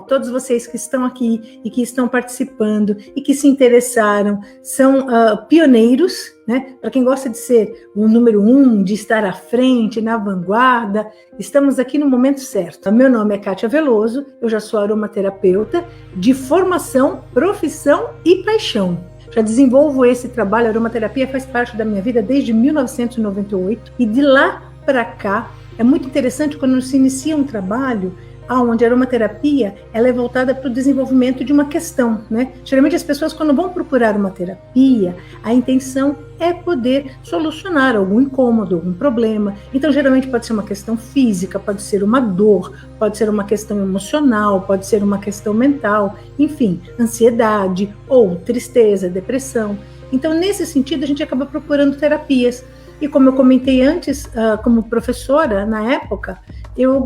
Todos vocês que estão aqui e que estão participando e que se interessaram são pioneiros, né? Para quem gosta de ser o número 1, de estar à frente, na vanguarda, estamos aqui no momento certo. Meu nome é Kátia Veloso, eu já sou aromaterapeuta de formação, profissão e paixão. Já desenvolvo esse trabalho, a aromaterapia faz parte da minha vida desde 1998 e de lá para cá é muito interessante quando se inicia um trabalho onde a aromaterapia ela é voltada para o desenvolvimento de uma questão, né? Geralmente as pessoas quando vão procurar uma terapia, a intenção é poder solucionar algum incômodo, algum problema. Então geralmente pode ser uma questão física, pode ser uma dor, pode ser uma questão emocional, pode ser uma questão mental, enfim, ansiedade ou tristeza, depressão. Então nesse sentido a gente acaba procurando terapias. E como eu comentei antes, como professora na época, eu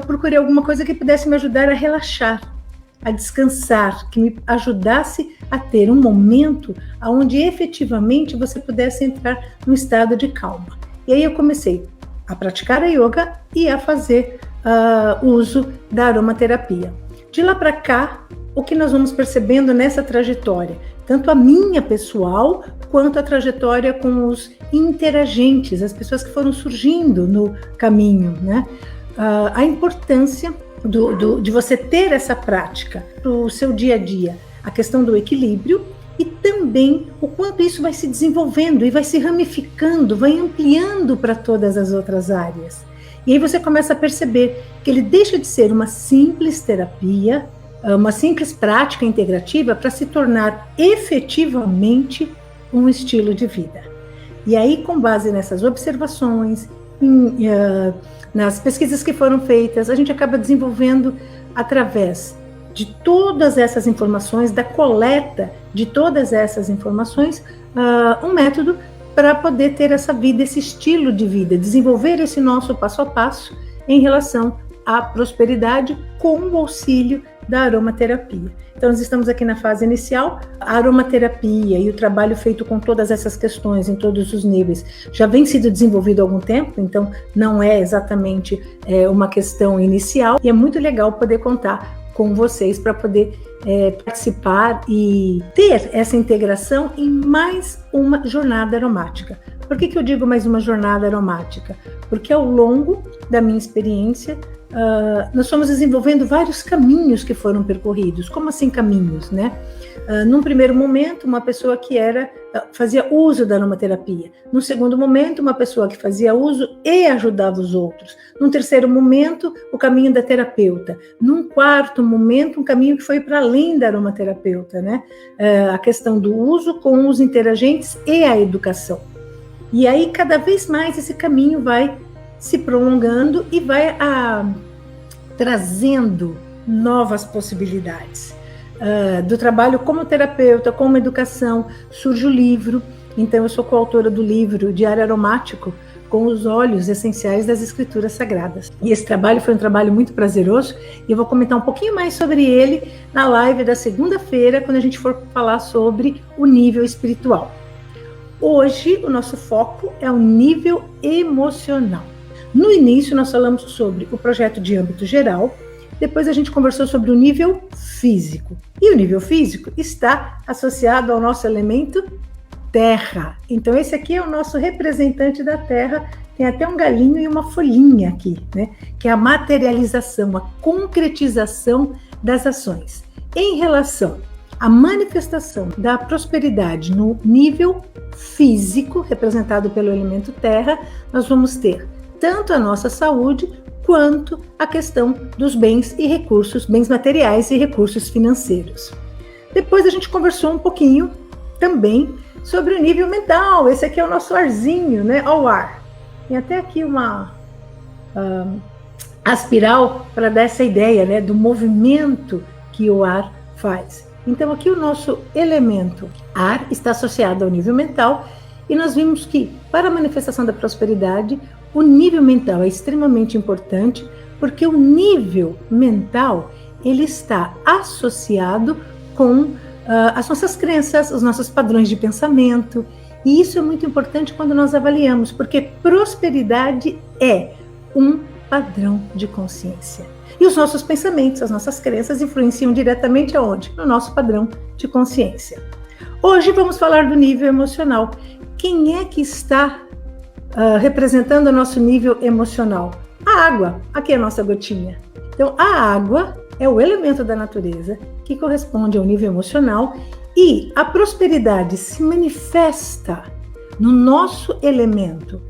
procurei alguma coisa que pudesse me ajudar a relaxar, a descansar, que me ajudasse a ter um momento onde efetivamente você pudesse entrar num estado de calma. E aí eu comecei a praticar a yoga e a fazer uso da aromaterapia. De lá para cá, o que nós vamos percebendo nessa trajetória? Tanto a minha pessoal, quanto a trajetória com os interagentes, as pessoas que foram surgindo no caminho, né? A importância de você ter essa prática para o seu dia a dia, a questão do equilíbrio e também o quanto isso vai se desenvolvendo e vai se ramificando, vai ampliando para todas as outras áreas. E aí você começa a perceber que ele deixa de ser uma simples terapia, uma simples prática integrativa para se tornar efetivamente um estilo de vida. E aí, com base nessas observações, nas pesquisas que foram feitas, a gente acaba desenvolvendo, através de todas essas informações, da coleta de todas essas informações, um método para poder ter essa vida, esse estilo de vida, desenvolver esse nosso passo a passo em relação à prosperidade com o auxílio da aromaterapia. Então, nós estamos aqui na fase inicial. A aromaterapia e o trabalho feito com todas essas questões, em todos os níveis, já vem sido desenvolvido há algum tempo, então não é exatamente uma questão inicial. E é muito legal poder contar com vocês para poder participar e ter essa integração em mais uma jornada aromática. Por que eu digo mais uma jornada aromática? Porque ao longo da minha experiência, nós fomos desenvolvendo vários caminhos que foram percorridos. Como assim caminhos, né? Num primeiro momento, uma pessoa que fazia uso da aromaterapia. Num segundo momento, uma pessoa que fazia uso e ajudava os outros. Num terceiro momento, o caminho da terapeuta. Num quarto momento, um caminho que foi para além da aromaterapeuta, né? A questão do uso com os interagentes e a educação. E aí, cada vez mais, esse caminho vai se prolongando e vai trazendo novas possibilidades. Do trabalho como terapeuta, como educação, surge o livro. Então, eu sou coautora do livro Diário Aromático, com os óleos essenciais das escrituras sagradas. E esse trabalho foi um trabalho muito prazeroso, e eu vou comentar um pouquinho mais sobre ele na live da segunda-feira, quando a gente for falar sobre o nível espiritual. Hoje, o nosso foco é o nível emocional. No início, nós falamos sobre o projeto de âmbito geral, depois a gente conversou sobre o nível físico. E o nível físico está associado ao nosso elemento terra. Então, esse aqui é o nosso representante da terra, tem até um galinho e uma folhinha aqui, né? Que é a materialização, a concretização das ações. Em relação à manifestação da prosperidade no nível físico, representado pelo elemento terra, nós vamos ter tanto a nossa saúde, quanto a questão dos bens e recursos, bens materiais e recursos financeiros. Depois a gente conversou um pouquinho também sobre o nível mental. Esse aqui é o nosso arzinho, né? Ó, o ar. Tem até aqui uma aspiral para dar essa ideia, né, do movimento que o ar faz. Então aqui o nosso elemento ar está associado ao nível mental, e nós vimos que para a manifestação da prosperidade, o nível mental é extremamente importante, porque o nível mental ele está associado com as nossas crenças, os nossos padrões de pensamento, e isso é muito importante quando nós avaliamos, porque prosperidade é um padrão de consciência. E os nossos pensamentos, as nossas crenças influenciam diretamente aonde? No nosso padrão de consciência. Hoje vamos falar do nível emocional. Quem é que está representando o nosso nível emocional? A água. Aqui é a nossa gotinha. Então, a água é o elemento da natureza que corresponde ao nível emocional e a prosperidade se manifesta no nosso elemento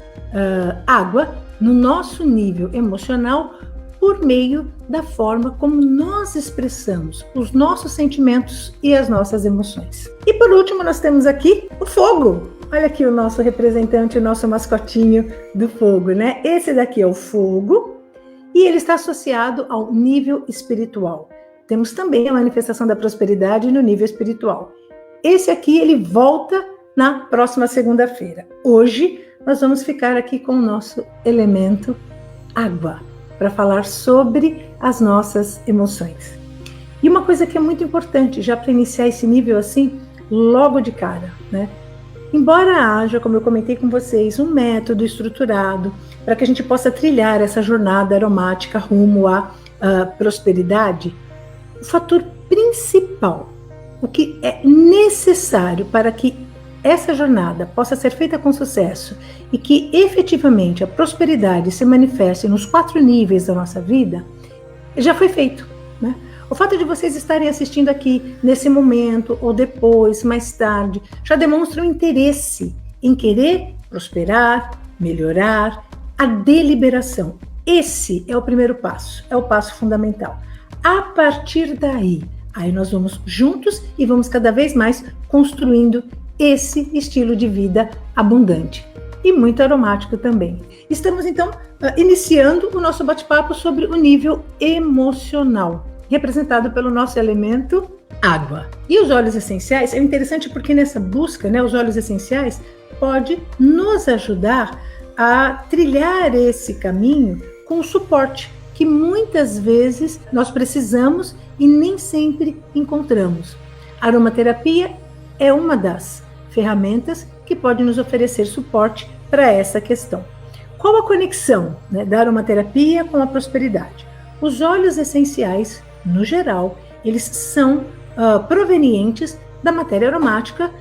água, no nosso nível emocional, por meio da forma como nós expressamos os nossos sentimentos e as nossas emoções. E por último, nós temos aqui o fogo. Olha aqui o nosso representante, o nosso mascotinho do fogo, né? Esse daqui é o fogo e ele está associado ao nível espiritual. Temos também a manifestação da prosperidade no nível espiritual. Esse aqui, ele volta na próxima segunda-feira. Hoje, nós vamos ficar aqui com o nosso elemento água, para falar sobre as nossas emoções. E uma coisa que é muito importante, já para iniciar esse nível assim, logo de cara, né? Embora haja, como eu comentei com vocês, um método estruturado para que a gente possa trilhar essa jornada aromática rumo à prosperidade, o fator principal, o que é necessário para que essa jornada possa ser feita com sucesso e que efetivamente a prosperidade se manifeste nos 4 níveis da nossa vida, já foi feito, né? O fato de vocês estarem assistindo aqui nesse momento ou depois, mais tarde, já demonstra um interesse em querer prosperar, melhorar, a deliberação. Esse é o primeiro passo, é o passo fundamental. A partir daí, aí nós vamos juntos e vamos cada vez mais construindo esse estilo de vida abundante e muito aromático também. Estamos então iniciando o nosso bate-papo sobre o nível emocional, representado pelo nosso elemento água. E os óleos essenciais é interessante porque nessa busca, né, os óleos essenciais pode nos ajudar a trilhar esse caminho com o suporte que muitas vezes nós precisamos e nem sempre encontramos. A aromaterapia é uma das ferramentas que pode nos oferecer suporte para essa questão. Qual a conexão, né, da aromaterapia com a prosperidade? Os óleos essenciais, no geral, eles são provenientes da matéria aromática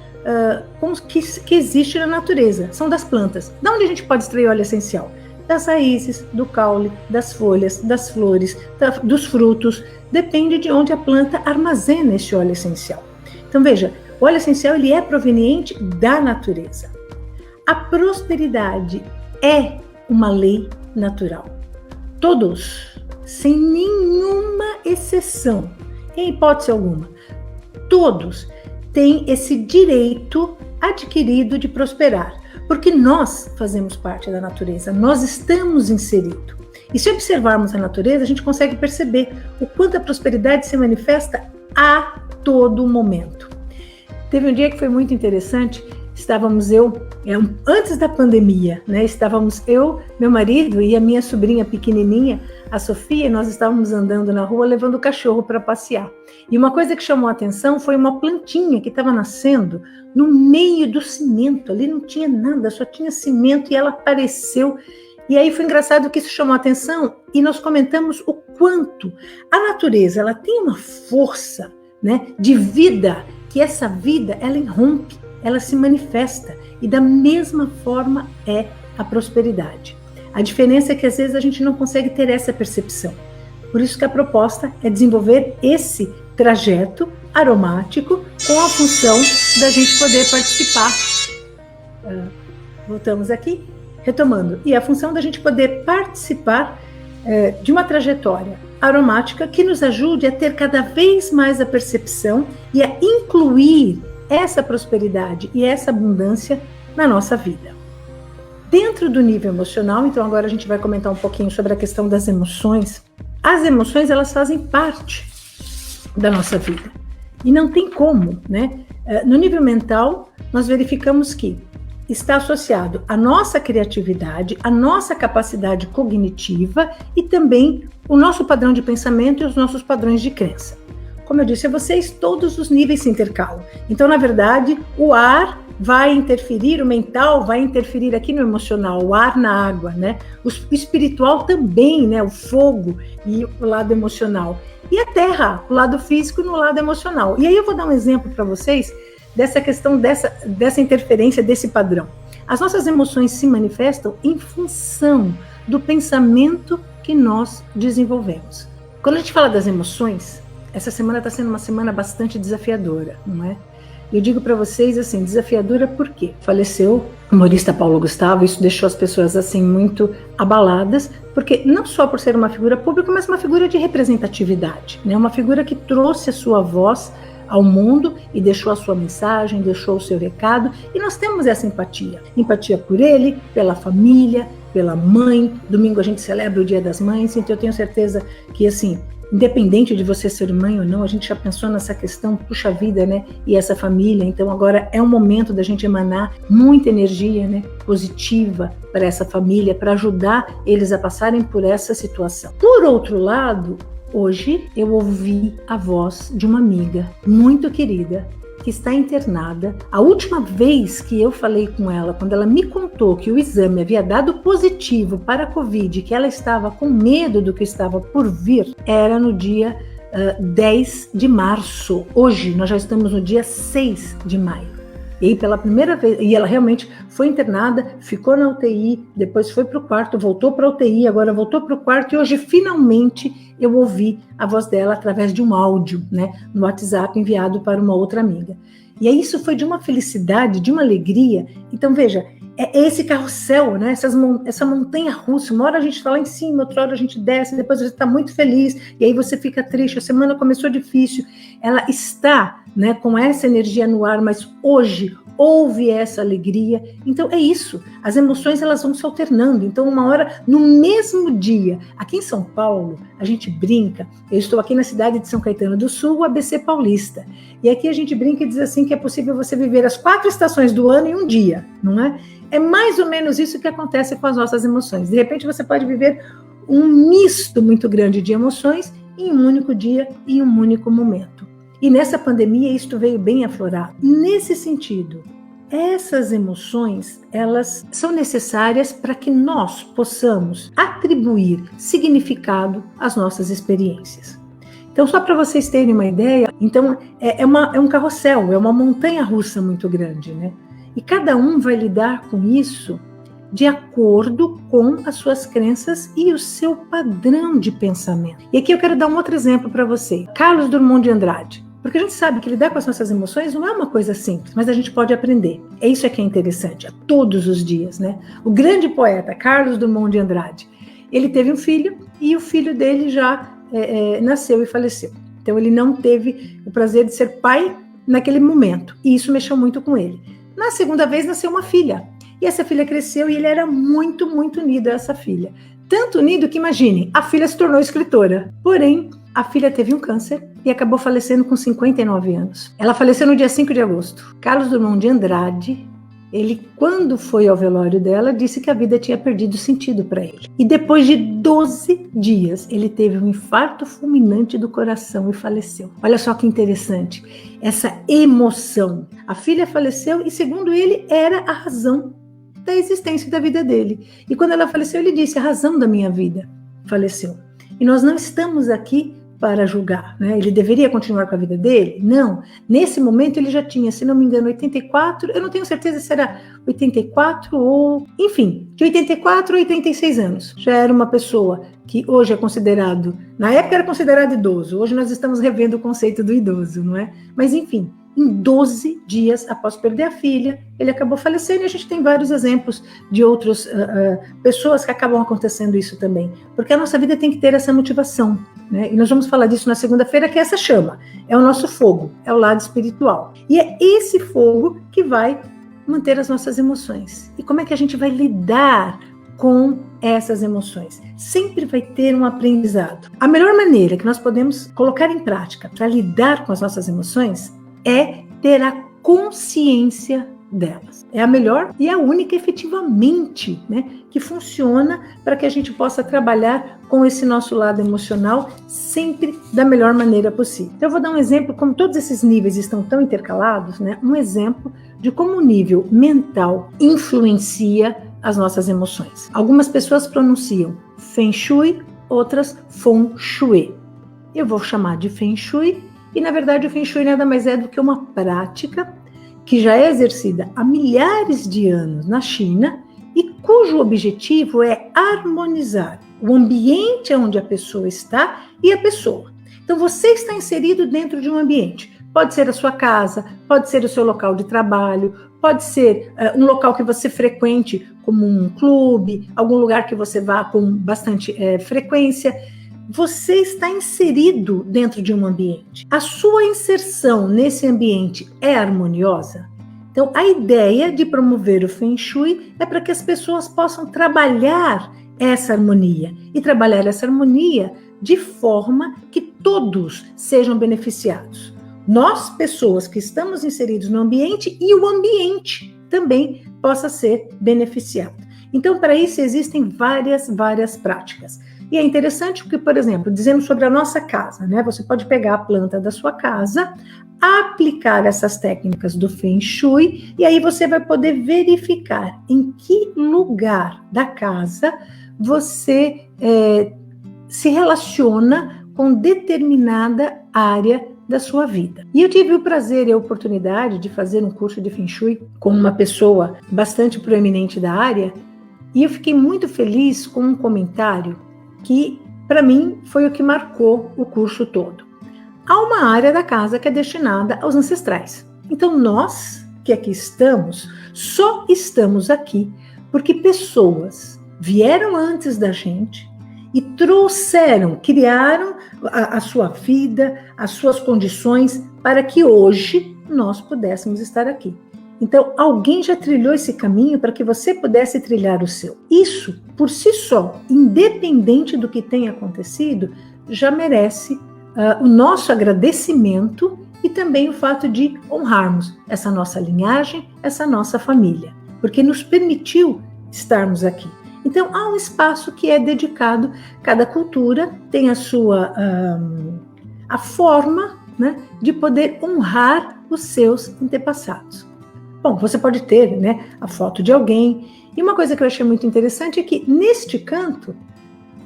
que existe na natureza, são das plantas. Da onde a gente pode extrair óleo essencial? Das raízes, do caule, das folhas, das flores, dos frutos, depende de onde a planta armazena esse óleo essencial. Então veja, o óleo essencial ele é proveniente da natureza. A prosperidade é uma lei natural. Todos, sem nenhuma exceção, em hipótese alguma, todos têm esse direito adquirido de prosperar, porque nós fazemos parte da natureza, nós estamos inseridos. E se observarmos a natureza, a gente consegue perceber o quanto a prosperidade se manifesta a todo momento. Teve um dia que foi muito interessante, estávamos antes da pandemia, né? Estávamos eu, meu marido e a minha sobrinha pequenininha, a Sofia, e nós estávamos andando na rua levando o cachorro para passear. E uma coisa que chamou a atenção foi uma plantinha que estava nascendo no meio do cimento, ali não tinha nada, só tinha cimento e ela apareceu. E aí foi engraçado que isso chamou a atenção e nós comentamos o quanto a natureza ela tem uma força, né, de vida, que essa vida ela irrompe, ela se manifesta e da mesma forma é a prosperidade. A diferença é que às vezes a gente não consegue ter essa percepção. Por isso que a proposta é desenvolver esse trajeto aromático com a função da gente poder participar. Voltamos aqui, retomando. E a função da gente poder participar de uma trajetória aromática que nos ajude a ter cada vez mais a percepção e a incluir essa prosperidade e essa abundância na nossa vida. Dentro do nível emocional, então agora a gente vai comentar um pouquinho sobre a questão das emoções. As emoções, elas fazem parte da nossa vida. E não tem como, né? No nível mental, nós verificamos que está associado à nossa criatividade, à nossa capacidade cognitiva e também o nosso padrão de pensamento e os nossos padrões de crença. Como eu disse a vocês, todos os níveis se intercalam. Então, na verdade, o ar vai interferir, o mental vai interferir aqui no emocional, o ar na água, né? O espiritual também, né? O fogo e o lado emocional. E a terra, o lado físico no lado emocional. E aí eu vou dar um exemplo para vocês dessa questão, dessa interferência, desse padrão. As nossas emoções se manifestam em função do pensamento que nós desenvolvemos. Quando a gente fala das emoções, essa semana está sendo uma semana bastante desafiadora, não é? Eu digo para vocês assim, desafiadora por quê? Faleceu o humorista Paulo Gustavo, isso deixou as pessoas assim muito abaladas, porque não só por ser uma figura pública, mas uma figura de representatividade, né? Uma figura que trouxe a sua voz ao mundo e deixou a sua mensagem, deixou o seu recado, e nós temos essa empatia. Empatia por ele, pela família, pela mãe. Domingo a gente celebra o Dia das Mães, então eu tenho certeza que, assim, independente de você ser mãe ou não, a gente já pensou nessa questão, puxa vida, né? E essa família, então agora é um momento da gente emanar muita energia, né? Positiva para essa família, para ajudar eles a passarem por essa situação. Por outro lado, hoje eu ouvi a voz de uma amiga muito querida que está internada. A última vez que eu falei com ela, quando ela me contou que o exame havia dado positivo para a Covid, que ela estava com medo do que estava por vir, era no dia 10 de março. Hoje nós já estamos no dia 6 de maio. E aí, pela primeira vez, e ela realmente foi internada, ficou na UTI, depois foi para o quarto, voltou para a UTI, agora voltou para o quarto, e hoje finalmente eu ouvi a voz dela através de um áudio, né, no WhatsApp enviado para uma outra amiga. E aí isso foi de uma felicidade, de uma alegria. Então veja, é esse carrossel, né, essa montanha russa, uma hora a gente está lá em cima, outra hora a gente desce, depois você está muito feliz, e aí você fica triste, a semana começou difícil, ela está, né, com essa energia no ar, mas hoje houve essa alegria. Então é isso, as emoções elas vão se alternando. Então uma hora, no mesmo dia, aqui em São Paulo, a gente brinca, eu estou aqui na cidade de São Caetano do Sul, ABC Paulista, e aqui a gente brinca e diz assim que é possível você viver as 4 estações do ano em um dia, não é? É mais ou menos isso que acontece com as nossas emoções. De repente você pode viver um misto muito grande de emoções em um único dia, em um único momento. E nessa pandemia isto veio bem aflorado. Nesse sentido, essas emoções, elas são necessárias para que nós possamos atribuir significado às nossas experiências. Então, só para vocês terem uma ideia, então é um carrossel, é uma montanha-russa muito grande, né? E cada um vai lidar com isso de acordo com as suas crenças e o seu padrão de pensamento. E aqui eu quero dar um outro exemplo para você. Carlos Drummond de Andrade. Porque a gente sabe que lidar com as nossas emoções não é uma coisa simples, mas a gente pode aprender. É isso que é interessante, todos os dias, né? O grande poeta Carlos Drummond de Andrade, ele teve um filho e o filho dele já nasceu e faleceu. Então ele não teve o prazer de ser pai naquele momento, e isso mexeu muito com ele. Na segunda vez nasceu uma filha, e essa filha cresceu e ele era muito, muito unido a essa filha. Tanto unido que, imagine, a filha se tornou escritora. Porém, a filha teve um câncer e acabou falecendo com 59 anos. Ela faleceu no dia 5 de agosto. Carlos Drummond de Andrade, ele, quando foi ao velório dela, disse que a vida tinha perdido sentido para ele. E depois de 12 dias, ele teve um infarto fulminante do coração e faleceu. Olha só que interessante, essa emoção. A filha faleceu e, segundo ele, era a razão da existência da vida dele. E quando ela faleceu, ele disse, a razão da minha vida faleceu. E nós não estamos aqui para julgar, né? Ele deveria continuar com a vida dele? Não. Nesse momento ele já tinha, se não me engano, 84, eu não tenho certeza se era 84 ou... Enfim, de 84 a 86 anos. Já era uma pessoa que hoje é considerado... Na época era considerado idoso, hoje nós estamos revendo o conceito do idoso, não é? Mas enfim, em 12 dias após perder a filha, ele acabou falecendo, e a gente tem vários exemplos de outras pessoas que acabam acontecendo isso também, porque a nossa vida tem que ter essa motivação, né? E nós vamos falar disso na segunda-feira, que é essa chama, é o nosso fogo, é o lado espiritual, e é esse fogo que vai manter as nossas emoções. E como é que a gente vai lidar com essas emoções? Sempre vai ter um aprendizado. A melhor maneira que nós podemos colocar em prática para lidar com as nossas emoções é ter a consciência delas. É a melhor e a única efetivamente, né, que funciona para que a gente possa trabalhar com esse nosso lado emocional sempre da melhor maneira possível. Então eu vou dar um exemplo, como todos esses níveis estão tão intercalados, né, um exemplo de como o nível mental influencia as nossas emoções. Algumas pessoas pronunciam Feng Shui, outras Feng Shui. Eu vou chamar de Feng Shui, e na verdade o Feng Shui nada mais é do que uma prática que já é exercida há milhares de anos na China e cujo objetivo é harmonizar o ambiente onde a pessoa está e a pessoa. Então você está inserido dentro de um ambiente. Pode ser a sua casa, pode ser o seu local de trabalho, pode ser um local que você frequente, como um clube, algum lugar que você vá com bastante frequência. Você está inserido dentro de um ambiente. A sua inserção nesse ambiente é harmoniosa? Então, a ideia de promover o Feng Shui é para que as pessoas possam trabalhar essa harmonia. E trabalhar essa harmonia de forma que todos sejam beneficiados. Nós, pessoas que estamos inseridos no ambiente, e o ambiente também possa ser beneficiado. Então, para isso existem várias práticas. E é interessante porque, por exemplo, dizendo sobre a nossa casa, né? Você pode pegar a planta da sua casa, aplicar essas técnicas do Feng Shui, e aí você vai poder verificar em que lugar da casa você se relaciona com determinada área da sua vida. E eu tive o prazer e a oportunidade de fazer um curso de Feng Shui com uma pessoa bastante proeminente da área, e eu fiquei muito feliz com um comentário que, para mim, foi o que marcou o curso todo. Há uma área da casa que é destinada aos ancestrais. Então, nós que aqui estamos, só estamos aqui porque pessoas vieram antes da gente e criaram a sua vida, as suas condições para que hoje nós pudéssemos estar aqui. Então, alguém já trilhou esse caminho para que você pudesse trilhar o seu. Isso, por si só, independente do que tenha acontecido, já merece o nosso agradecimento e também o fato de honrarmos essa nossa linhagem, essa nossa família, porque nos permitiu estarmos aqui. Então, há um espaço que é dedicado, cada cultura tem a sua a forma, né, de poder honrar os seus antepassados. Bom, você pode ter, né, a foto de alguém. E uma coisa que eu achei muito interessante é que, neste canto,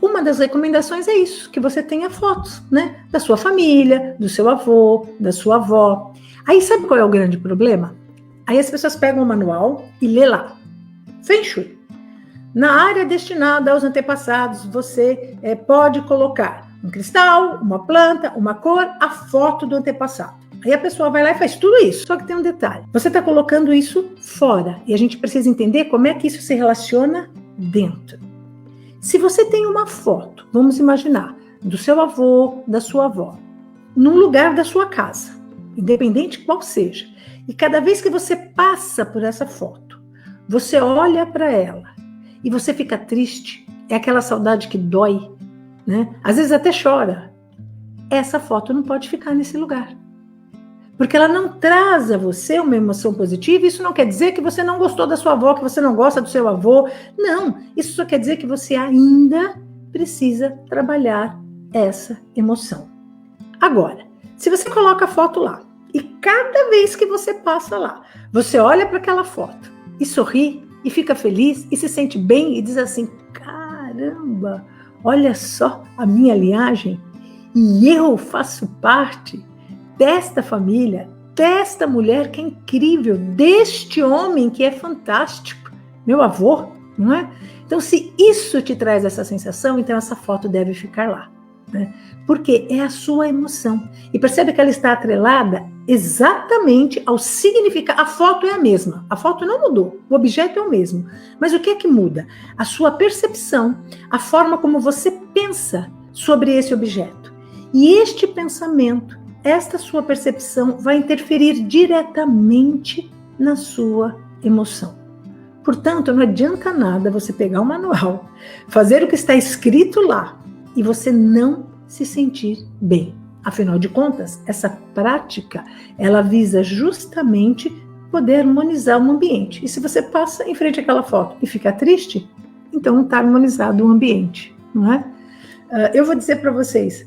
uma das recomendações é isso, que você tenha fotos, né, da sua família, do seu avô, da sua avó. Aí, sabe qual é o grande problema? Aí as pessoas pegam o manual e lê lá. Feng Shui. Na área destinada aos antepassados, você pode colocar um cristal, uma planta, uma cor, a foto do antepassado. Aí a pessoa vai lá e faz tudo isso. Só que tem um detalhe. Você está colocando isso fora. E a gente precisa entender como é que isso se relaciona dentro. Se você tem uma foto, vamos imaginar, do seu avô, da sua avó, num lugar da sua casa, independente qual seja, e cada vez que você passa por essa foto, você olha para ela e você fica triste, é aquela saudade que dói, né? Às vezes até chora. Essa foto não pode ficar nesse lugar. Porque ela não traz a você uma emoção positiva. Isso não quer dizer que você não gostou da sua avó, que você não gosta do seu avô. Não, isso só quer dizer que você ainda precisa trabalhar essa emoção. Agora, se você coloca a foto lá, e cada vez que você passa lá, você olha para aquela foto e sorri, e fica feliz, e se sente bem, e diz assim, caramba, olha só a minha linhagem, e eu faço parte desta família, desta mulher que é incrível, deste homem que é fantástico, meu avô, não é? Então, se isso te traz essa sensação, então essa foto deve ficar lá, né? Porque é a sua emoção. E percebe que ela está atrelada exatamente ao significado. A foto é a mesma, a foto não mudou, o objeto é o mesmo. Mas o que é que muda? A sua percepção, a forma como você pensa sobre esse objeto. E este pensamento, esta sua percepção vai interferir diretamente na sua emoção. Portanto, não adianta nada você pegar o manual, fazer o que está escrito lá e você não se sentir bem. Afinal de contas, essa prática, ela visa justamente poder harmonizar o ambiente. E se você passa em frente àquela foto e fica triste, então não está harmonizado o ambiente, não é? Eu vou dizer para vocês,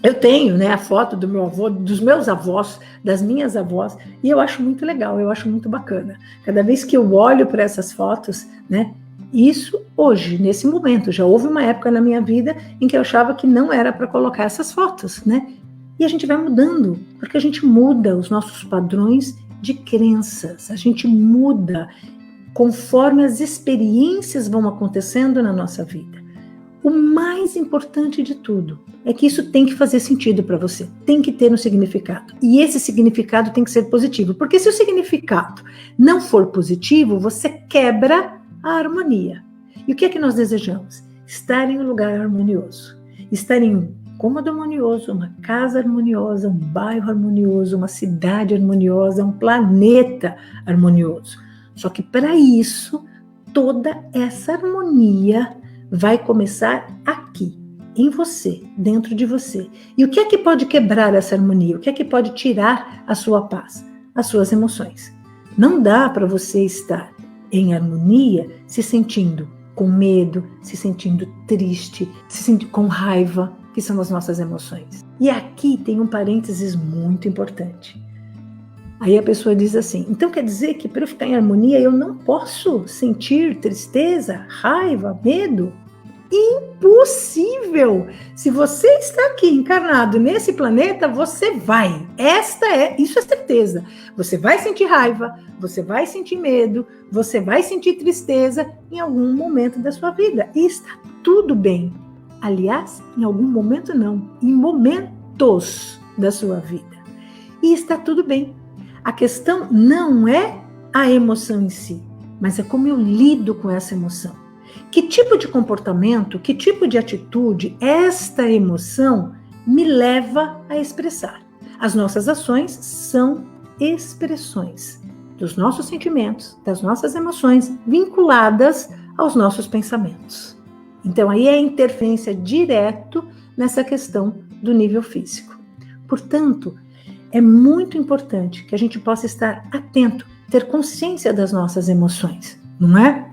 Eu tenho, né, a foto do meu avô, dos meus avós, das minhas avós, e eu acho muito legal, eu acho muito bacana. Cada vez que eu olho para essas fotos, né, isso hoje, nesse momento, já houve uma época na minha vida em que eu achava que não era para colocar essas fotos, né? E a gente vai mudando, porque a gente muda os nossos padrões de crenças, a gente muda conforme as experiências vão acontecendo na nossa vida. O mais importante de tudo é que isso tem que fazer sentido para você, tem que ter um significado. E esse significado tem que ser positivo, porque se o significado não for positivo, você quebra a harmonia. E o que é que nós desejamos? Estar em um lugar harmonioso, estar em um cômodo harmonioso, uma casa harmoniosa, um bairro harmonioso, uma cidade harmoniosa, um planeta harmonioso. Só que para isso, toda essa harmonia vai começar aqui, em você, dentro de você. E o que é que pode quebrar essa harmonia? O que é que pode tirar a sua paz? As suas emoções. Não dá para você estar em harmonia se sentindo com medo, se sentindo triste, se sentindo com raiva, que são as nossas emoções. E aqui tem um parênteses muito importante. Aí a pessoa diz assim, então quer dizer que para eu ficar em harmonia eu não posso sentir tristeza, raiva, medo? Impossível! Se você está aqui encarnado nesse planeta, você vai. Isso é certeza. Você vai sentir raiva, você vai sentir medo, você vai sentir tristeza em algum momento da sua vida. E está tudo bem. Aliás, em algum momento não, em momentos da sua vida. E está tudo bem. A questão não é a emoção em si, mas é como eu lido com essa emoção. Que tipo de comportamento, que tipo de atitude esta emoção me leva a expressar? As nossas ações são expressões dos nossos sentimentos, das nossas emoções vinculadas aos nossos pensamentos. Então aí é a interferência direto nessa questão do nível físico. Portanto, é muito importante que a gente possa estar atento, ter consciência das nossas emoções, não é?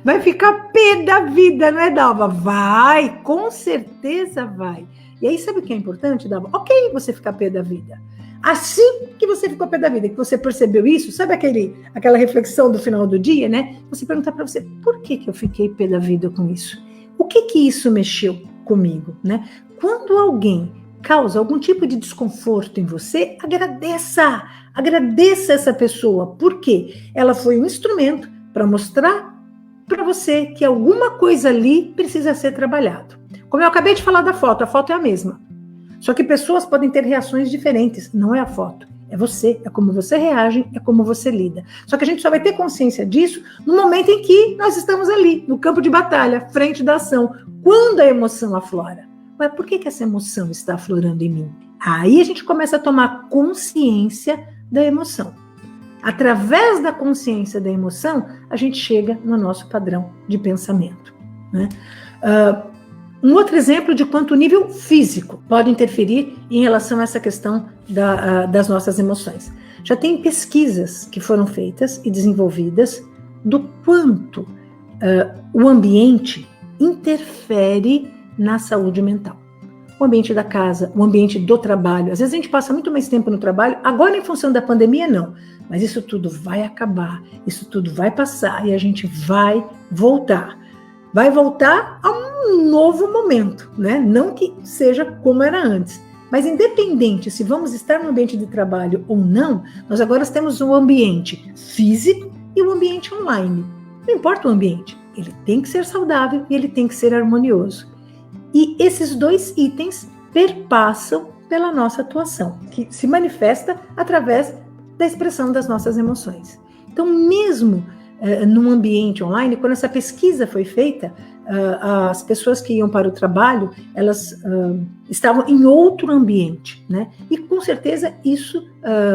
Vai ficar pé da vida, não é, Dalva? Vai, com certeza vai. E aí, sabe o que é importante, Dalva? Ok, você ficar pé da vida. Assim que você ficou pé da vida, que você percebeu isso, sabe aquela reflexão do final do dia, né? Você perguntar para você, por que eu fiquei pé da vida com isso? O que isso mexeu comigo, né? Quando alguém causa algum tipo de desconforto em você, agradeça essa pessoa, porque ela foi um instrumento para mostrar para você que alguma coisa ali precisa ser trabalhado. Como eu acabei de falar da foto, a foto é a mesma. Só que pessoas podem ter reações diferentes, não é a foto. É você, é como você reage, é como você lida. Só que a gente só vai ter consciência disso no momento em que nós estamos ali, no campo de batalha, frente da ação, quando a emoção aflora. Mas por que essa emoção está aflorando em mim? Aí a gente começa a tomar consciência da emoção. Através da consciência da emoção, a gente chega no nosso padrão de pensamento, né? Um outro exemplo de quanto o nível físico pode interferir em relação a essa questão das nossas emoções. Já tem pesquisas que foram feitas e desenvolvidas do quanto o ambiente interfere na saúde mental. O ambiente da casa, o ambiente do trabalho. Às vezes a gente passa muito mais tempo no trabalho, agora em função da pandemia não, mas isso tudo vai acabar, isso tudo vai passar e a gente vai voltar. Vai voltar a um novo momento, né? Não que seja como era antes, mas independente se vamos estar no ambiente de trabalho ou não, nós agora temos um ambiente físico e um ambiente online. Não importa o ambiente, ele tem que ser saudável e ele tem que ser harmonioso. E esses dois itens perpassam pela nossa atuação, que se manifesta através da expressão das nossas emoções. Então, mesmo num ambiente online, quando essa pesquisa foi feita, as pessoas que iam para o trabalho, elas estavam em outro ambiente, né? E com certeza isso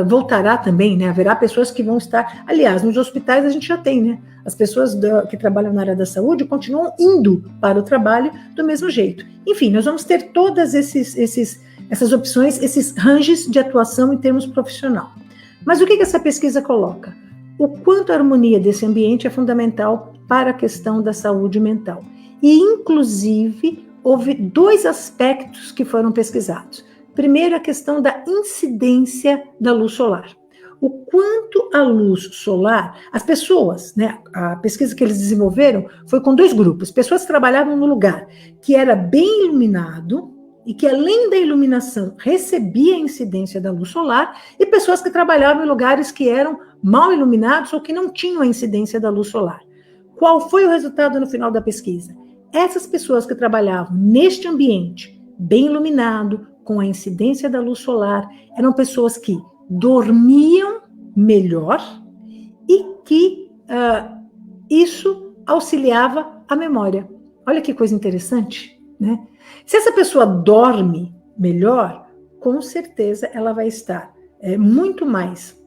voltará também, né? Haverá pessoas que vão estar, aliás, nos hospitais a gente já tem, né? As pessoas que trabalham na área da saúde continuam indo para o trabalho do mesmo jeito. Enfim, nós vamos ter todas essas opções, esses ranges de atuação em termos profissional. Mas o que essa pesquisa coloca? O quanto a harmonia desse ambiente é fundamental para a questão da saúde mental. E, inclusive, houve 2 aspectos que foram pesquisados. Primeiro, a questão da incidência da luz solar. O quanto a luz solar, as pessoas, né, a pesquisa que eles desenvolveram foi com 2 grupos, pessoas que trabalhavam no lugar que era bem iluminado e que além da iluminação recebia a incidência da luz solar, e pessoas que trabalhavam em lugares que eram mal iluminados ou que não tinham a incidência da luz solar. Qual foi o resultado no final da pesquisa? Essas pessoas que trabalhavam neste ambiente bem iluminado, com a incidência da luz solar, eram pessoas que dormiam melhor e que isso auxiliava a memória. Olha que coisa interessante, né? Se essa pessoa dorme melhor, com certeza ela vai estar muito mais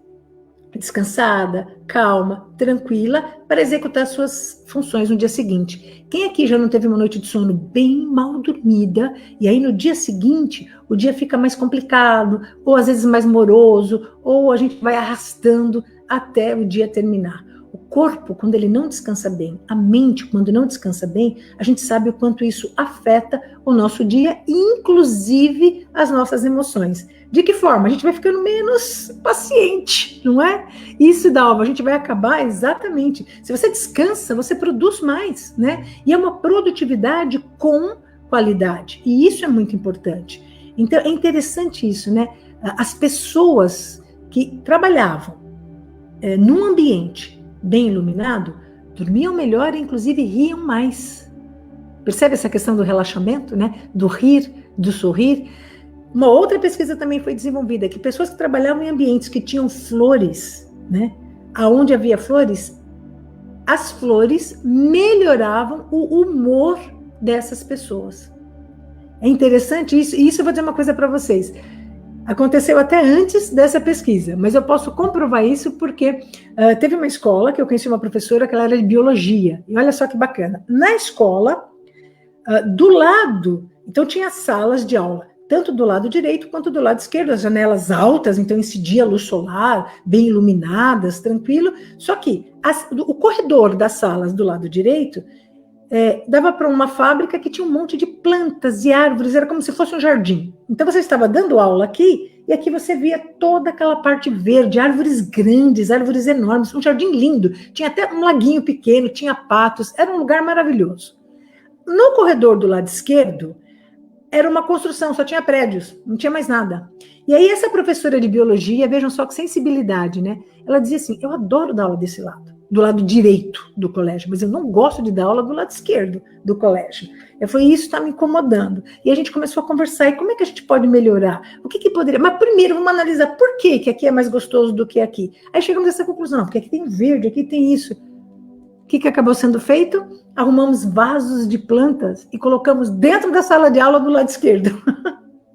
descansada, calma, tranquila, para executar suas funções no dia seguinte. Quem aqui já não teve uma noite de sono bem mal dormida, e aí no dia seguinte, o dia fica mais complicado, ou às vezes mais moroso, ou a gente vai arrastando até o dia terminar. O corpo, quando ele não descansa bem, a mente, quando não descansa bem, a gente sabe o quanto isso afeta o nosso dia, inclusive as nossas emoções. De que forma? A gente vai ficando menos paciente, não é? Isso, Dalva, a gente vai acabar exatamente. Se você descansa, você produz mais, né? E é uma produtividade com qualidade. E isso é muito importante. Então, é interessante isso, né? As pessoas que trabalhavam num ambiente bem iluminado, dormiam melhor e inclusive riam mais. Percebe essa questão do relaxamento, né? Do rir, do sorrir. Uma outra pesquisa também foi desenvolvida, que pessoas que trabalhavam em ambientes que tinham flores, né? Aonde havia flores, as flores melhoravam o humor dessas pessoas. É interessante isso, e isso eu vou dizer uma coisa para vocês. Aconteceu até antes dessa pesquisa, mas eu posso comprovar isso porque teve uma escola que eu conheci uma professora que ela era de biologia, e olha só que bacana. Na escola, do lado, então tinha salas de aula, tanto do lado direito quanto do lado esquerdo, as janelas altas, então incidia a luz solar, bem iluminadas, tranquilo, só que o corredor das salas do lado direito dava para uma fábrica que tinha um monte de plantas e árvores, era como se fosse um jardim. Então você estava dando aula aqui, e aqui você via toda aquela parte verde, árvores grandes, árvores enormes, um jardim lindo, tinha até um laguinho pequeno, tinha patos, era um lugar maravilhoso. No corredor do lado esquerdo, era uma construção, só tinha prédios, não tinha mais nada. E aí essa professora de biologia, vejam só que sensibilidade, né? Ela dizia assim, eu adoro dar aula desse lado, do lado direito do colégio, mas eu não gosto de dar aula do lado esquerdo do colégio. Eu falei, isso está me incomodando. E a gente começou a conversar, e como é que a gente pode melhorar? O que poderia... Mas primeiro vamos analisar por que aqui é mais gostoso do que aqui. Aí chegamos a essa conclusão, não, porque aqui tem verde, aqui tem isso. O que acabou sendo feito? Arrumamos vasos de plantas e colocamos dentro da sala de aula do lado esquerdo.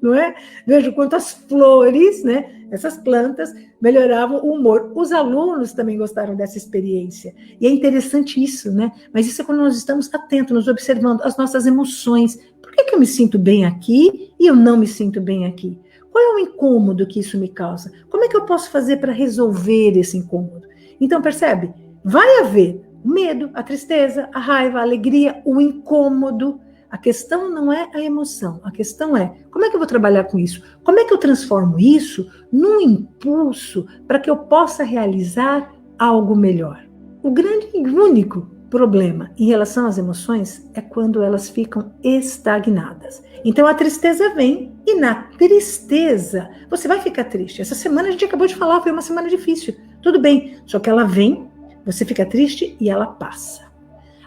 Não é? Veja quantas flores, né? Essas plantas melhoravam o humor. Os alunos também gostaram dessa experiência. E é interessante isso, né? Mas isso é quando nós estamos atentos, nos observando as nossas emoções. Por que eu me sinto bem aqui e eu não me sinto bem aqui? Qual é o incômodo que isso me causa? Como é que eu posso fazer para resolver esse incômodo? Então, percebe? Vai haver o medo, a tristeza, a raiva, a alegria, o incômodo. A questão não é a emoção, a questão é como é que eu vou trabalhar com isso? Como é que eu transformo isso num impulso para que eu possa realizar algo melhor? O grande e único problema em relação às emoções é quando elas ficam estagnadas. Então a tristeza vem e na tristeza você vai ficar triste. Essa semana a gente acabou de falar, foi uma semana difícil. Tudo bem, só que ela vem, você fica triste e ela passa.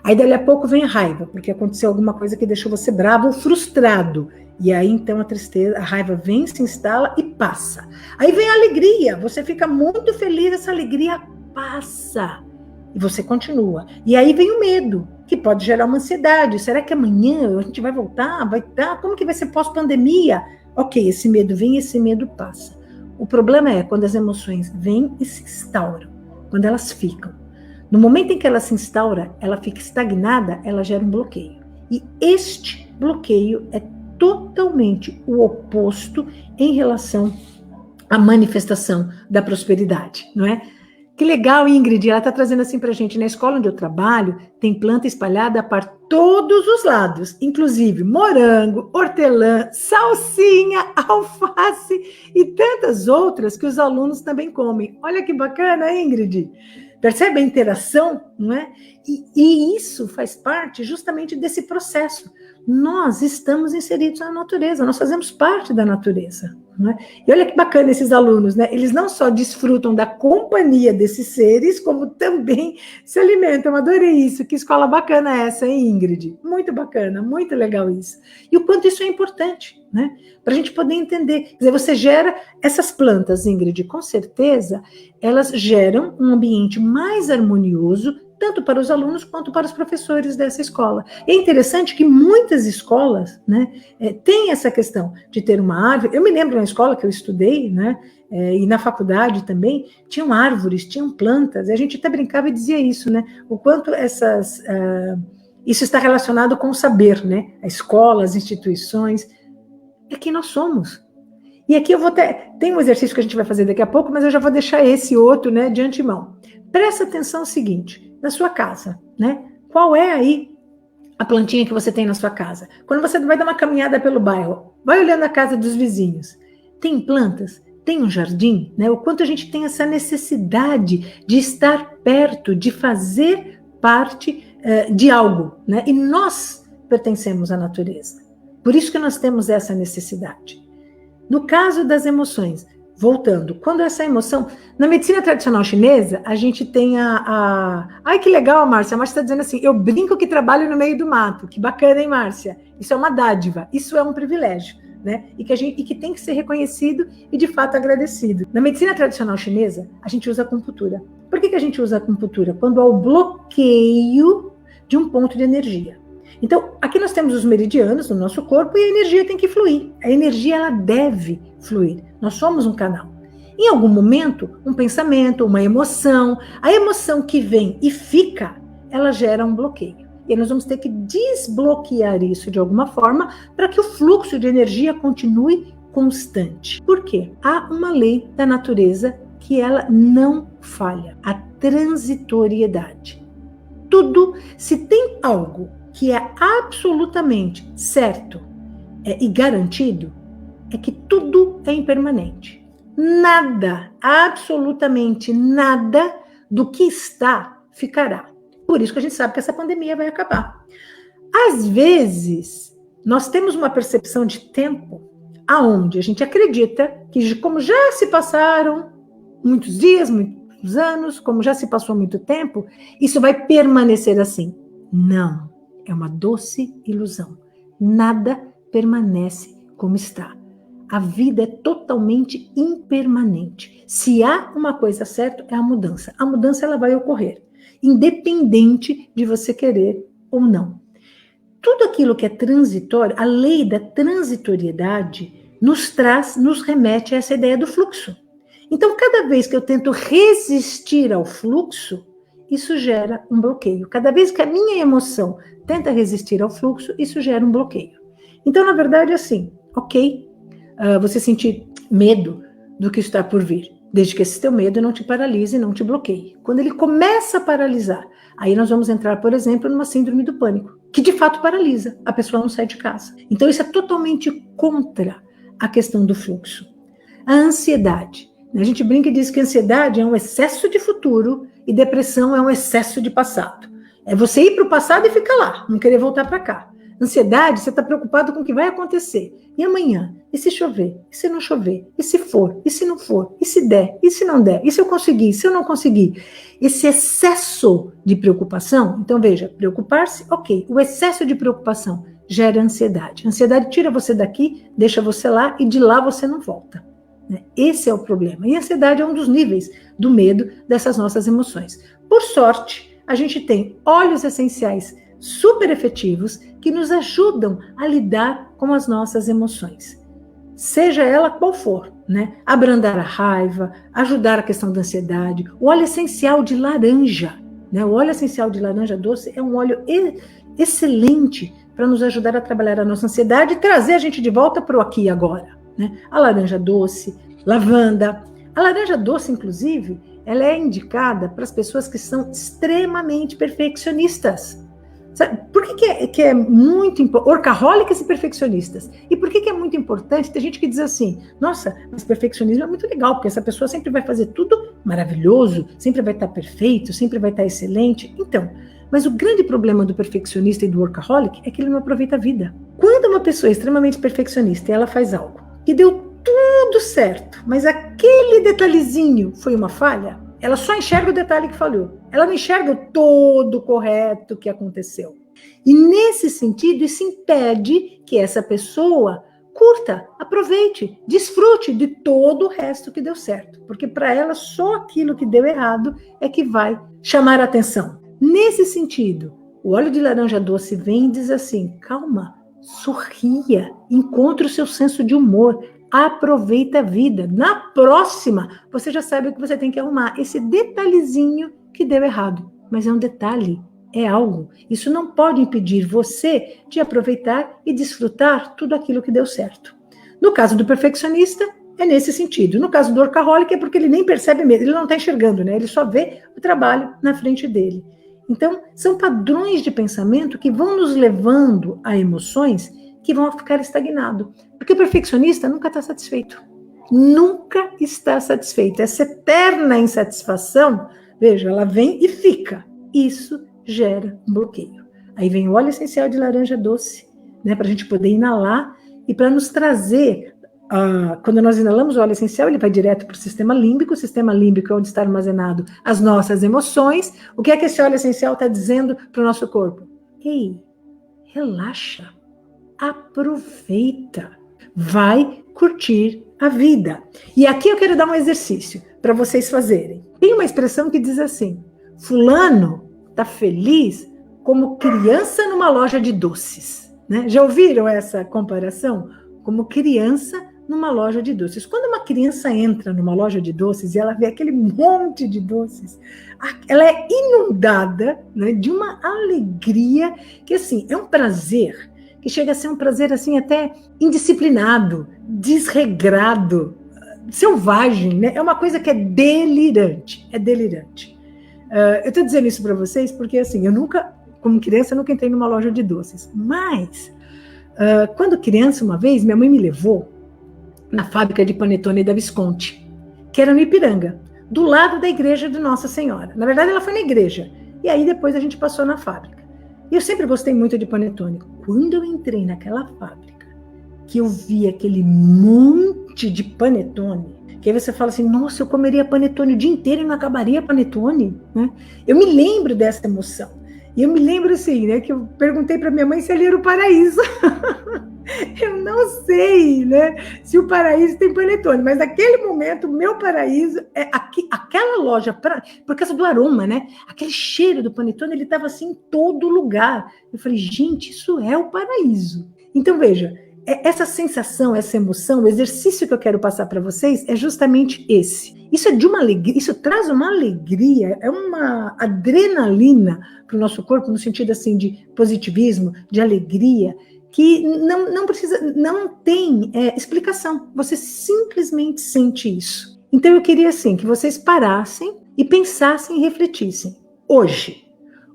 Aí dali a pouco vem a raiva, porque aconteceu alguma coisa que deixou você bravo ou frustrado. E aí então a tristeza, a raiva vem, se instala e passa. Aí vem a alegria, você fica muito feliz, essa alegria passa. E você continua. E aí vem o medo, que pode gerar uma ansiedade. Será que amanhã a gente vai voltar? Vai dar? Como que vai ser pós-pandemia? Ok, esse medo vem, esse medo passa. O problema é quando as emoções vêm e se instauram, quando elas ficam. No momento em que ela se instaura, ela fica estagnada, ela gera um bloqueio. E este bloqueio é totalmente o oposto em relação à manifestação da prosperidade, não é? Que legal, Ingrid, ela está trazendo assim para a gente, na escola onde eu trabalho, tem planta espalhada todos os lados, inclusive morango, hortelã, salsinha, alface e tantas outras que os alunos também comem. Olha que bacana, Ingrid. Percebe a interação, não é? E isso faz parte justamente desse processo. Nós estamos inseridos na natureza, nós fazemos parte da natureza. Não é? E olha que bacana esses alunos, né? Eles não só desfrutam da companhia desses seres, como também se alimentam. Adorei isso, que escola bacana é essa, hein, Ingrid? Muito bacana, muito legal isso. E o quanto isso é importante, né? Para a gente poder entender. Quer dizer, você gera essas plantas, Ingrid, com certeza, elas geram um ambiente mais harmonioso, tanto para os alunos quanto para os professores dessa escola. É interessante que muitas escolas, né, têm essa questão de ter uma árvore. Eu me lembro na escola que eu estudei, né, e na faculdade também, tinham árvores, tinham plantas, e a gente até brincava e dizia isso, né, o quanto isso está relacionado com o saber, né, a escola, as instituições, é quem nós somos. E aqui eu vou tem um exercício que a gente vai fazer daqui a pouco, mas eu já vou deixar esse outro, né, de antemão. Presta atenção no seguinte, na sua casa, né? Qual é aí a plantinha que você tem na sua casa? Quando você vai dar uma caminhada pelo bairro, vai olhando a casa dos vizinhos. Tem plantas? Tem um jardim? Né? O quanto a gente tem essa necessidade de estar perto, de fazer parte de algo, né? E nós pertencemos à natureza. Por isso que nós temos essa necessidade. No caso das emoções, voltando, quando essa emoção... Na medicina tradicional chinesa, a gente tem Ai, que legal, Márcia. A Márcia está dizendo assim, eu brinco que trabalho no meio do mato. Que bacana, hein, Márcia? Isso é uma dádiva, isso é um privilégio, né? E que tem que ser reconhecido e, de fato, agradecido. Na medicina tradicional chinesa, a gente usa acupuntura. Por que a gente usa acupuntura? Quando há o bloqueio de um ponto de energia. Então, aqui nós temos os meridianos no nosso corpo e a energia tem que fluir. A energia, ela deve fluir. Nós somos um canal. Em algum momento, um pensamento, uma emoção, a emoção que vem e fica, ela gera um bloqueio. E nós vamos ter que desbloquear isso de alguma forma para que o fluxo de energia continue constante. Por quê? Há uma lei da natureza que ela não falha, a transitoriedade. Tudo, se tem algo que é absolutamente certo e garantido, é que tudo é impermanente. Nada, absolutamente nada do que está ficará. Por isso que a gente sabe que essa pandemia vai acabar. Às vezes, nós temos uma percepção de tempo aonde a gente acredita que, como já se passaram muitos dias, muitos anos, como já se passou muito tempo, isso vai permanecer assim. Não, é uma doce ilusão. Nada permanece como está. A vida é totalmente impermanente. Se há uma coisa certa, é a mudança. A mudança ela vai ocorrer, independente de você querer ou não. Tudo aquilo que é transitório, a lei da transitoriedade nos remete a essa ideia do fluxo. Então, cada vez que eu tento resistir ao fluxo, isso gera um bloqueio. Cada vez que a minha emoção tenta resistir ao fluxo, isso gera um bloqueio. Então, na verdade, é assim, ok, você sentir medo do que está por vir, desde que esse teu medo não te paralise e não te bloqueie. Quando ele começa a paralisar, aí nós vamos entrar, por exemplo, numa síndrome do pânico, que de fato paralisa, a pessoa não sai de casa. Então isso é totalmente contra a questão do fluxo. A ansiedade, a gente brinca e diz que a ansiedade é um excesso de futuro e depressão é um excesso de passado. É você ir para o passado e ficar lá, não querer voltar para cá. Ansiedade, você está preocupado com o que vai acontecer. E amanhã? E se chover? E se não chover? E se for? E se não for? E se der? E se não der? E se eu conseguir? E se eu não conseguir? Esse excesso de preocupação, então veja, preocupar-se, ok. O excesso de preocupação gera ansiedade. A ansiedade tira você daqui, deixa você lá e de lá você não volta. Esse é o problema. E a ansiedade é um dos níveis do medo dessas nossas emoções. Por sorte, a gente tem óleos essenciais super efetivos que nos ajudam a lidar com as nossas emoções. Seja ela qual for, né? Abrandar a raiva, ajudar a questão da ansiedade. O óleo essencial de laranja, né? O óleo essencial de laranja doce é um óleo excelente para nos ajudar a trabalhar a nossa ansiedade e trazer a gente de volta para o aqui e agora, né? A laranja doce, lavanda. A laranja doce, inclusive, ela é indicada para as pessoas que são extremamente perfeccionistas. Sabe, por que é muito importante? Workaholics e perfeccionistas. E por que é muito importante? Tem gente que diz assim, nossa, mas perfeccionismo é muito legal, porque essa pessoa sempre vai fazer tudo maravilhoso, sempre vai estar perfeito, sempre vai estar excelente. Então, mas o grande problema do perfeccionista e do workaholic é que ele não aproveita a vida. Quando uma pessoa é extremamente perfeccionista e ela faz algo que deu tudo certo, mas aquele detalhezinho foi uma falha, ela só enxerga o detalhe que falhou. Ela não enxerga o todo correto que aconteceu. E nesse sentido, isso impede que essa pessoa curta, aproveite, desfrute de todo o resto que deu certo. Porque para ela, só aquilo que deu errado é que vai chamar a atenção. Nesse sentido, o óleo de laranja doce vem e diz assim, calma, sorria, encontre o seu senso de humor, aproveita a vida. Na próxima, você já sabe o que você tem que arrumar. Esse detalhezinho que deu errado. Mas é um detalhe, é algo. Isso não pode impedir você de aproveitar e desfrutar tudo aquilo que deu certo. No caso do perfeccionista, é nesse sentido. No caso do workaholic, é porque ele nem percebe mesmo, ele não está enxergando, né? Ele só vê o trabalho na frente dele. Então, são padrões de pensamento que vão nos levando a emoções que vão ficar estagnados. Porque o perfeccionista nunca está satisfeito. Nunca está satisfeito. Essa eterna insatisfação, veja, ela vem e fica. Isso gera um bloqueio. Aí vem o óleo essencial de laranja doce, né, para a gente poder inalar e para nos trazer. Quando nós inalamos o óleo essencial, ele vai direto para o sistema límbico é onde está armazenado as nossas emoções. O que é que esse óleo essencial está dizendo para o nosso corpo? Ei, relaxa. Aproveita, vai curtir a vida. E aqui eu quero dar um exercício para vocês fazerem. Tem uma expressão que diz assim, fulano está feliz como criança numa loja de doces. Né? Já ouviram essa comparação? Como criança numa loja de doces. Quando uma criança entra numa loja de doces e ela vê aquele monte de doces, ela é inundada, né, de uma alegria que, assim, é um prazer que chega a ser um prazer assim até indisciplinado, desregrado, selvagem, né? É uma coisa que é delirante, eu estou dizendo isso para vocês porque, assim, eu nunca, como criança, nunca entrei numa loja de doces, mas quando criança, uma vez, minha mãe me levou na fábrica de panetone da Visconti, que era no Ipiranga, do lado da igreja de Nossa Senhora. Na verdade, ela foi na igreja, e aí depois a gente passou na fábrica. E eu sempre gostei muito de panetone. Quando eu entrei naquela fábrica, que eu vi aquele monte de panetone, que aí você fala assim, nossa, eu comeria panetone o dia inteiro e não acabaria panetone, né? Eu me lembro dessa emoção. E eu me lembro assim, né, que eu perguntei para minha mãe se ali era o paraíso. Eu não sei, né, se o paraíso tem panetone, mas naquele momento, o meu paraíso é aquela loja, por causa do aroma, né? Aquele cheiro do panetone, ele estava assim em todo lugar. Eu falei, gente, isso é o paraíso. Então, veja, essa sensação, essa emoção, o exercício que eu quero passar para vocês é justamente esse. Isso é de uma alegria, isso traz uma alegria, é uma adrenalina para o nosso corpo, no sentido assim de positivismo, de alegria, que não precisa, não tem explicação. Você simplesmente sente isso. Então eu queria assim que vocês parassem e pensassem e refletissem. Hoje,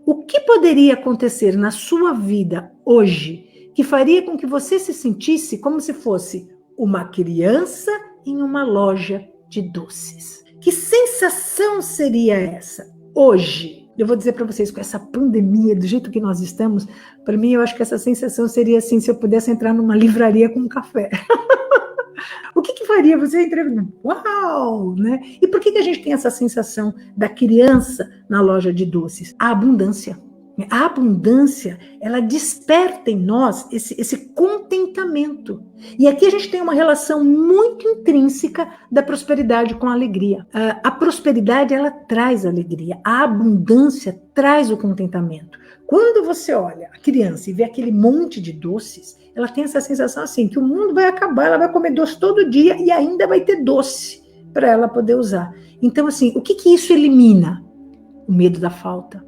o que poderia acontecer na sua vida hoje que faria com que você se sentisse como se fosse uma criança em uma loja de doces? Que sensação seria essa hoje? Eu vou dizer para vocês, com essa pandemia, do jeito que nós estamos, para mim, eu acho que essa sensação seria assim, se eu pudesse entrar numa livraria com um café. O que faria você entrar? Uau! Né? E por que a gente tem essa sensação da criança na loja de doces? A abundância. A abundância, ela desperta em nós esse contentamento. E aqui a gente tem uma relação muito intrínseca da prosperidade com a alegria. A prosperidade, ela traz alegria. A abundância traz o contentamento. Quando você olha a criança e vê aquele monte de doces, ela tem essa sensação assim, que o mundo vai acabar, ela vai comer doce todo dia e ainda vai ter doce para ela poder usar. Então, assim, o que isso elimina? O medo da falta.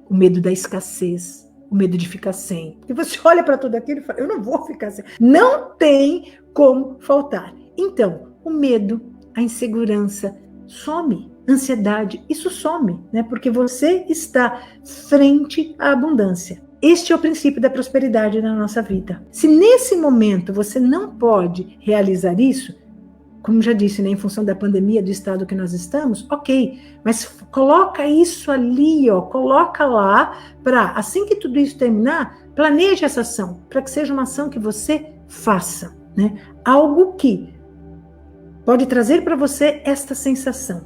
O medo da escassez, o medo de ficar sem. E você olha para tudo aquilo e fala, eu não vou ficar sem. Não tem como faltar. Então, o medo, a insegurança, some. Ansiedade, isso some, né? Porque você está frente à abundância. Este é o princípio da prosperidade na nossa vida. Se nesse momento você não pode realizar isso, como já disse, né, em função da pandemia, do estado que nós estamos, ok, mas coloca isso ali, ó, coloca lá, para assim que tudo isso terminar, planeje essa ação, para que seja uma ação que você faça, né? Algo que pode trazer para você esta sensação,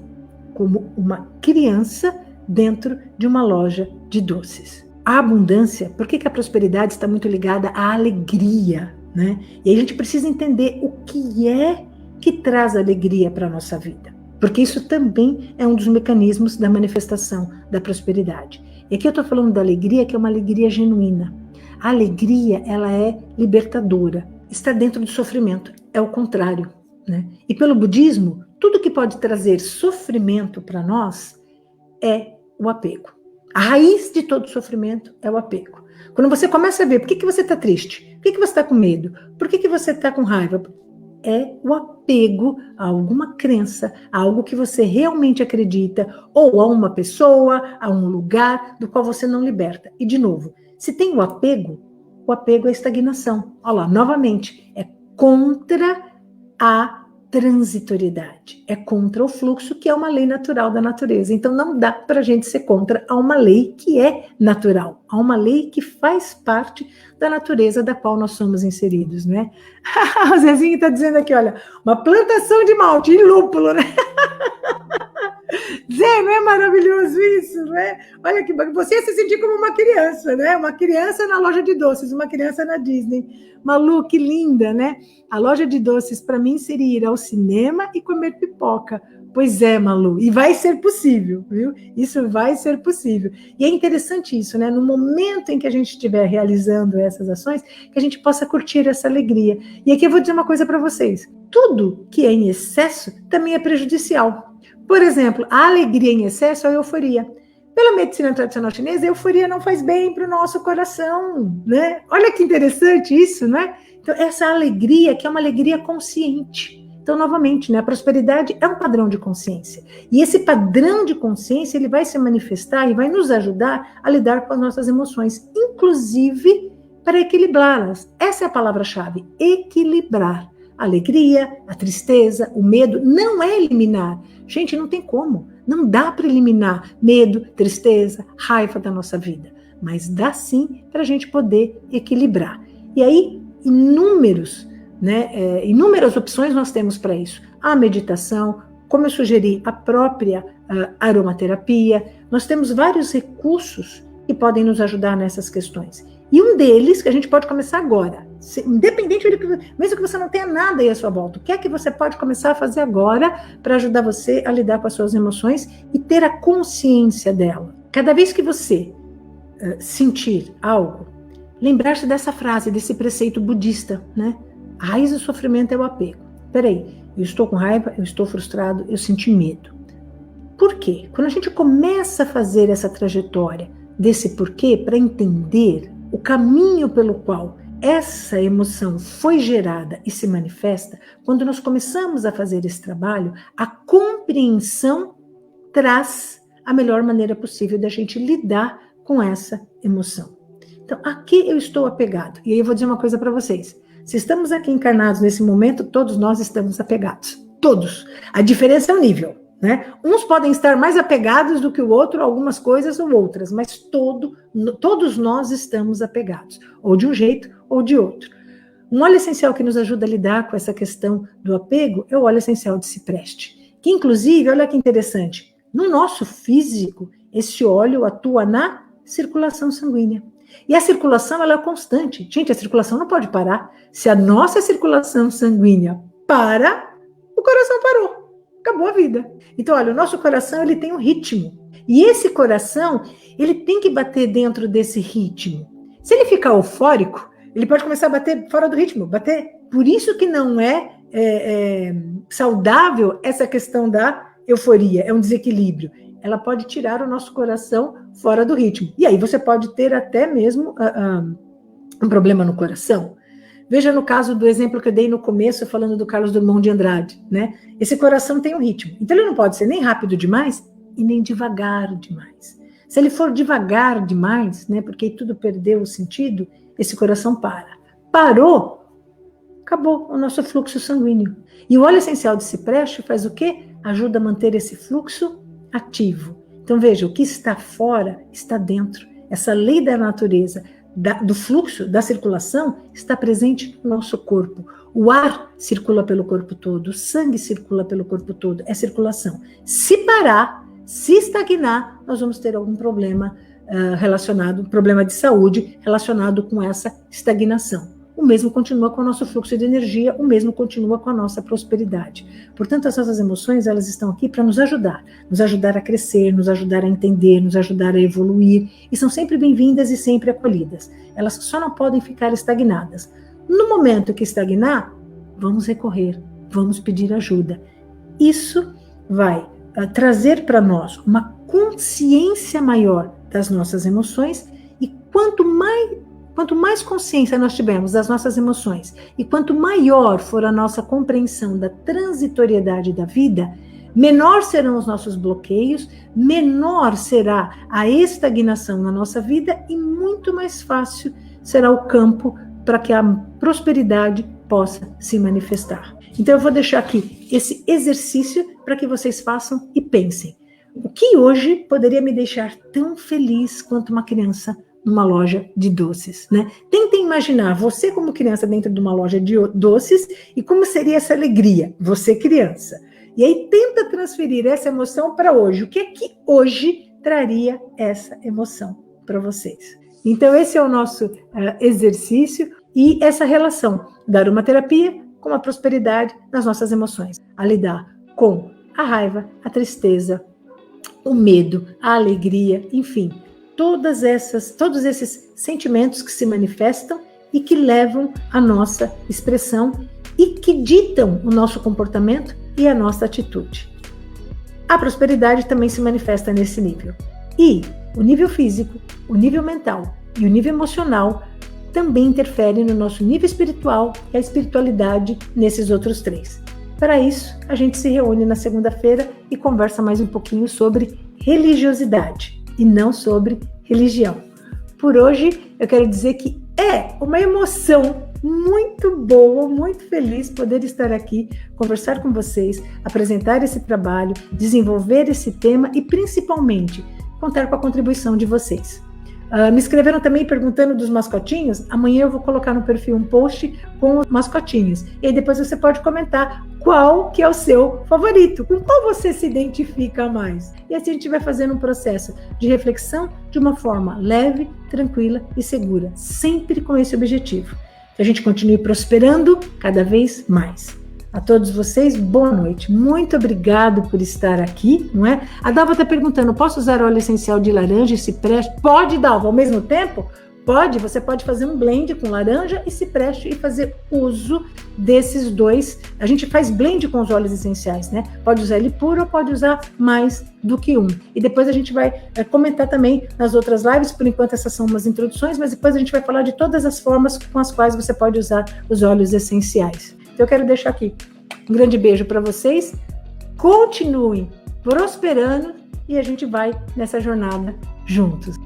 como uma criança dentro de uma loja de doces. A abundância, por que a prosperidade está muito ligada à alegria, né? E a gente precisa entender o que é que traz alegria para a nossa vida. Porque isso também é um dos mecanismos da manifestação da prosperidade. E aqui eu estou falando da alegria, que é uma alegria genuína. A alegria, ela é libertadora. Está dentro do sofrimento. É o contrário, né? E pelo budismo, tudo que pode trazer sofrimento para nós é o apego. A raiz de todo sofrimento é o apego. Quando você começa a ver por que você está triste, por que você está com medo, por que você está com raiva, é o apego a alguma crença, a algo que você realmente acredita, ou a uma pessoa, a um lugar do qual você não liberta. E, de novo, se tem o apego é a estagnação. Olha lá, novamente, é contra a transitoriedade, é contra o fluxo, que é uma lei natural da natureza. Então, não dá para a gente ser contra a uma lei que é natural, a uma lei que faz parte da natureza da qual nós somos inseridos, né? O Zezinho está dizendo aqui, olha, uma plantação de malte e lúpulo, né? Zé, não é maravilhoso isso, né? Olha que você se sentir como uma criança, né? Uma criança na loja de doces, uma criança na Disney. Malu, que linda, né? A loja de doces para mim seria ir ao cinema e comer pipoca. Pois é, Malu, e vai ser possível, viu? Isso vai ser possível. E é interessante isso, né? No momento em que a gente estiver realizando essas ações, que a gente possa curtir essa alegria. E aqui eu vou dizer uma coisa para vocês. Tudo que é em excesso também é prejudicial. Por exemplo, a alegria em excesso é a euforia. Pela medicina tradicional chinesa, a euforia não faz bem para o nosso coração, né? Olha que interessante isso, né? Então, essa alegria, que é uma alegria consciente. Então, novamente, né, a prosperidade é um padrão de consciência. E esse padrão de consciência, ele vai se manifestar e vai nos ajudar a lidar com as nossas emoções, inclusive para equilibrá-las. Essa é a palavra-chave, equilibrar. A alegria, a tristeza, o medo, não é eliminar. Gente, não tem como. Não dá para eliminar medo, tristeza, raiva da nossa vida. Mas dá sim para a gente poder equilibrar. E aí, inúmeras opções nós temos para isso. A meditação, como eu sugeri, a própria aromaterapia. Nós temos vários recursos que podem nos ajudar nessas questões. E um deles, que a gente pode começar agora, independente mesmo que você não tenha nada aí à sua volta, o que é que você pode começar a fazer agora para ajudar você a lidar com as suas emoções e ter a consciência dela? Cada vez que você sentir algo, lembrar-se dessa frase, desse preceito budista, né? A raiz do sofrimento é o apego. Peraí, eu estou com raiva, eu estou frustrado, eu senti medo. Por quê? Quando a gente começa a fazer essa trajetória desse porquê, para entender o caminho pelo qual essa emoção foi gerada e se manifesta, quando nós começamos a fazer esse trabalho, a compreensão traz a melhor maneira possível da gente lidar com essa emoção. Então, aqui eu estou apegado. E aí eu vou dizer uma coisa para vocês. Se estamos aqui encarnados nesse momento, todos nós estamos apegados. Todos. A diferença é o nível, né? Uns podem estar mais apegados do que o outro, algumas coisas ou outras, mas todos nós estamos apegados, ou de um jeito ou de outro. Um óleo essencial que nos ajuda a lidar com essa questão do apego é o óleo essencial de cipreste, que inclusive, olha que interessante, no nosso físico, esse óleo atua na circulação sanguínea. E a circulação, ela é constante. Gente, a circulação não pode parar. Se a nossa circulação sanguínea para, o coração parou. Acabou a vida. Então, olha, o nosso coração, ele tem um ritmo. E esse coração, ele tem que bater dentro desse ritmo. Se ele ficar eufórico, ele pode começar a bater fora do ritmo. Por isso que não é saudável essa questão da euforia. É um desequilíbrio. Ela pode tirar o nosso coração fora do ritmo. E aí você pode ter até mesmo um problema no coração. Veja no caso do exemplo que eu dei no começo, falando do Carlos Drummond de Andrade, né? Esse coração tem um ritmo. Então ele não pode ser nem rápido demais e nem devagar demais. Se ele for devagar demais, né, porque aí tudo perdeu o sentido, esse coração para. Parou, acabou o nosso fluxo sanguíneo. E o óleo essencial de cipreste faz o quê? Ajuda a manter esse fluxo ativo. Então veja, o que está fora está dentro. Essa lei da natureza, do fluxo, da circulação, está presente no nosso corpo. O ar circula pelo corpo todo, o sangue circula pelo corpo todo, é circulação. Se parar, se estagnar, nós vamos ter algum problema problema de saúde relacionado com essa estagnação. O mesmo continua com o nosso fluxo de energia, o mesmo continua com a nossa prosperidade. Portanto, as nossas emoções, elas estão aqui para nos ajudar a crescer, nos ajudar a entender, nos ajudar a evoluir, e são sempre bem-vindas e sempre acolhidas. Elas só não podem ficar estagnadas. No momento que estagnar, vamos recorrer, vamos pedir ajuda. Isso vai trazer para nós uma consciência maior das nossas emoções, e quanto mais consciência nós tivermos das nossas emoções e quanto maior for a nossa compreensão da transitoriedade da vida, menor serão os nossos bloqueios, menor será a estagnação na nossa vida e muito mais fácil será o campo para que a prosperidade possa se manifestar. Então eu vou deixar aqui esse exercício para que vocês façam e pensem. O que hoje poderia me deixar tão feliz quanto uma criança numa loja de doces, né? Tentem imaginar você como criança dentro de uma loja de doces e como seria essa alegria, você criança. E aí tenta transferir essa emoção para hoje. O que é que hoje traria essa emoção para vocês? Então esse é o nosso exercício e essa relação da aromaterapia com a prosperidade nas nossas emoções. A lidar com a raiva, a tristeza, o medo, a alegria, enfim, todos esses sentimentos que se manifestam e que levam a nossa expressão e que ditam o nosso comportamento e a nossa atitude. A prosperidade também se manifesta nesse nível. E o nível físico, o nível mental e o nível emocional também interferem no nosso nível espiritual e a espiritualidade nesses outros três. Para isso, a gente se reúne na segunda-feira e conversa mais um pouquinho sobre religiosidade e não sobre religião. Por hoje, eu quero dizer que é uma emoção muito boa, muito feliz poder estar aqui, conversar com vocês, apresentar esse trabalho, desenvolver esse tema e, principalmente, contar com a contribuição de vocês. Me escreveram também perguntando dos mascotinhos. Amanhã eu vou colocar no perfil um post com os mascotinhos. E aí depois você pode comentar qual que é o seu favorito, com qual você se identifica mais. E assim a gente vai fazendo um processo de reflexão de uma forma leve, tranquila e segura, sempre com esse objetivo. Que a gente continue prosperando cada vez mais. A todos vocês, boa noite. Muito obrigado por estar aqui, não é? A Dalva está perguntando, posso usar óleo essencial de laranja e cipreste? Pode, Dalva, ao mesmo tempo? Pode, você pode fazer um blend com laranja e cipreste e fazer uso desses dois. A gente faz blend com os óleos essenciais, né? Pode usar ele puro ou pode usar mais do que um. E depois a gente vai comentar também nas outras lives, por enquanto essas são umas introduções, mas depois a gente vai falar de todas as formas com as quais você pode usar os óleos essenciais. Então eu quero deixar aqui um grande beijo para vocês, continuem prosperando e a gente vai nessa jornada juntos.